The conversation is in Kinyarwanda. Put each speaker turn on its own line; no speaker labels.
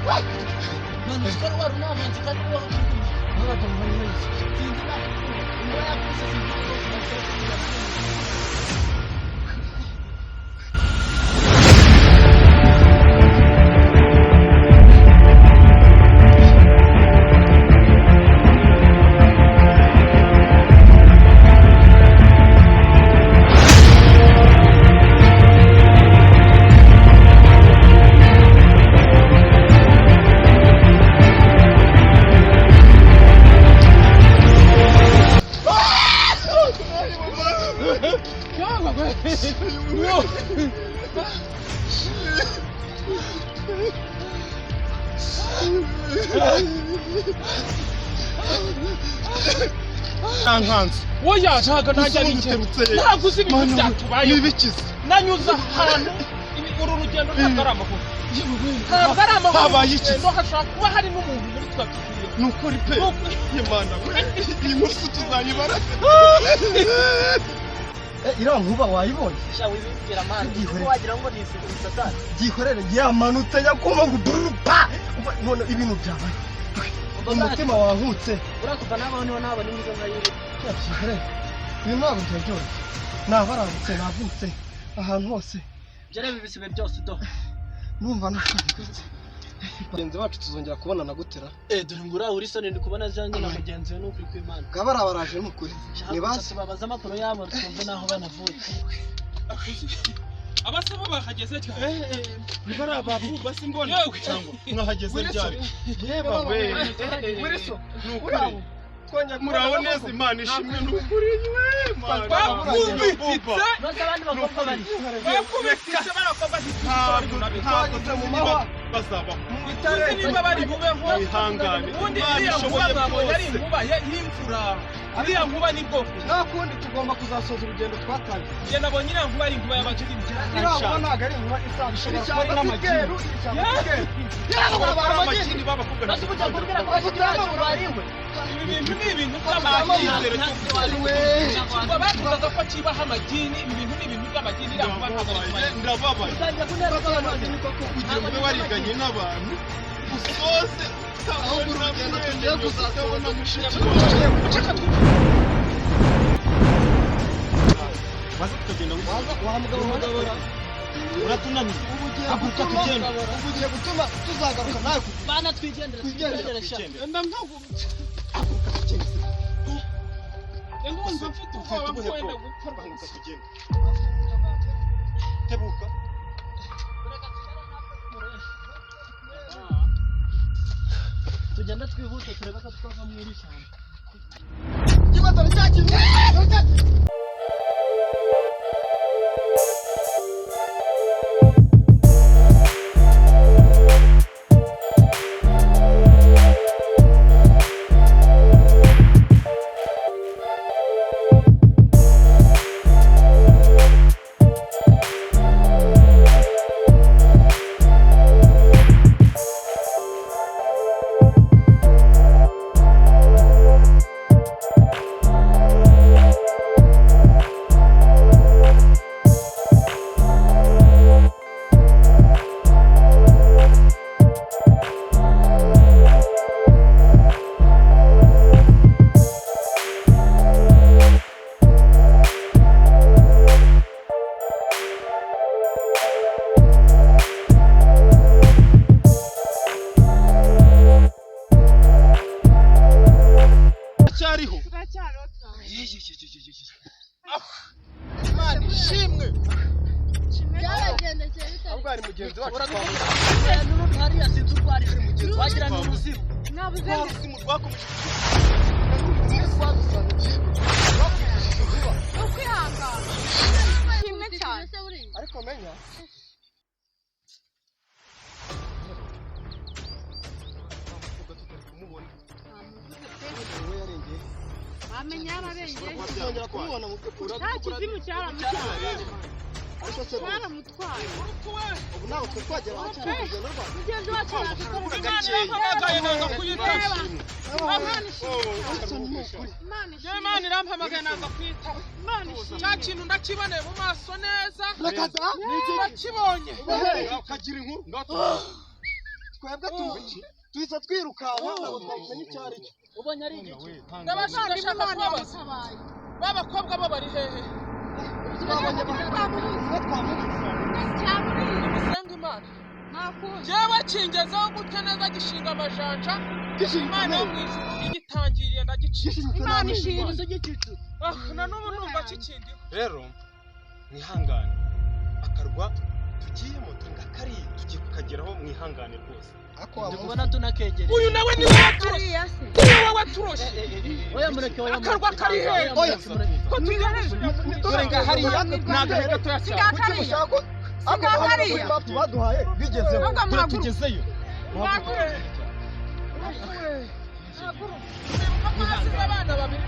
Mano, os caras não vão ficar com o olha tão bem isso. Sim, não é a coisa assim.
Hands.
Oya ntago najya bike. Ntabwo uzi ibintu byatubaye.
Nibikize.
Nanyuza ahantu uru rugendo ntagarama ko. Ntagarama ko.
Habaye iki?
No hashaka kuba hari n'umuntu muri twatuye.
Nukuri pe. Yimana we. Iyi musu tuzayibara.
Ira nkuba wayibonye.
Sha wibwira mani. Wagira ngo ni satani.
Gikorere yamanutse yakoma gudurupa. None ibintu byabaye. Umutima wahutse.
Urakuva nabaho niho naba ni mwiza nkayiri.
Cyafire. Ni ntabwo byajyo. Nabarambutse navunitse ahantu hose.
Byare bibisibe byose do.
Numva nashobotse. Bagenzi bacu tuzongera kubonana gutera.
Dore ngura uri sone ndi kubona zanjye na mugenzi we n'ukuri kw'Imana.
Gabara baraje n'ukuri.
Nibaza babaza amakuru yabo twumve naho banavuye.
Abasaba bahageze cyane.
Nibara babu basimbona cyangwa mwahageze byari.
Yeba we.
Wiriso. Nukuri. Muraho neza Imana ishimwe n'ukuri we.
Bakubititse.
Nose abandi bakobwa bari.
Bakubititse barakobwa
ntabwo mu maho bazaba.
Uzi niba bari bubeho.
Ihangane.
Ubundi iriya nkuba mwabonye ari inkuba y'imvura. Iriya nkuba ni bwo.
Nakundi tugomba kuzasoza urugendo twatangiye.
Njye nabonye iriya nkuba ari inkuba y'abakiri.
Iriya ntago ari inkuba isanzwe ishobora kuba n'amagini.
Amagini babakobwa.
Nose ujya kubwira ko bakirango barimwe.
Ibi bintu ni ibintu by'amagini. Ngo bavugaga ko kibaho amagini, ibi bintu ni ibintu by'amagini iriya nkuba ntabwo ari inkuba.
Ndababaye.
Utangiye kunera amagini koko.
Kugira ngo wariganye n'abantu. Usose.
Ahubwo urugendo tugiye kuzasabona mushiki
waza tukagenda
wahamugabura
uratunaniye
haguruka tugenda ugiye gutuma tuzagaruka nawe
bana twigendera sha
haguruka tugenda
Ndumva mfite ubwoba bwo kwenda gupfa.
Haguruka tugenda tebuka
tugenda twihute turebe ko twava mu iri cyane.
kibatore cyakimwe
Imana ishimwe
Byaragendekeye bite?
ahubwo hari mugenzi wacu
n'urundi hariya sinzi urwo ari wagira ni uruzimu.
Nabuze uruzimu rwakomeje
ariko menya
Amenya yararengeye.
tuzongera kumubona mu by'ukuri
Nta kizimu cyaramutwaye.
ariko se
Cyaramutwaye.
ubu ntabwo twe twagera ahacyari urugendo rwacu
Mugenzi wacu arakora.
Imana nanga kuyitaba.
Imana
irampamagaye nanga kuyitaba. Cya kintu ndakiboneye mu maso neza.
Rakaza
Ndakibonye.
ukagira inkuru
twebwe tuhise twirukanka ntabwo twamenya icyo ari cyo
ubonye ari igiki
ndashaka kubabaza b'abakobwa bo bari hehe
twabonye
musenga imana jewe kingezeho gutya neza gishinga amajanja imana yo mu ijuru igitangiriye ndagiciye
Imana
ishinze igicucu
na n'ubu numva kikindiho
rero mwihangane akarwa tugiyemo ngakari tugiye kukageraho mwihangane rwose
ndikubona tunakegereye
uyu nawe ni wowe waturoshe niwe waturoshe
oya mureke oya
akarwa kari hehe ko tugereje
dore nga hariya nagahe gatoya cyane kuki mushaka ko baduhaye bigezeho dore tugezeyo
mwakure mwasize abana babiri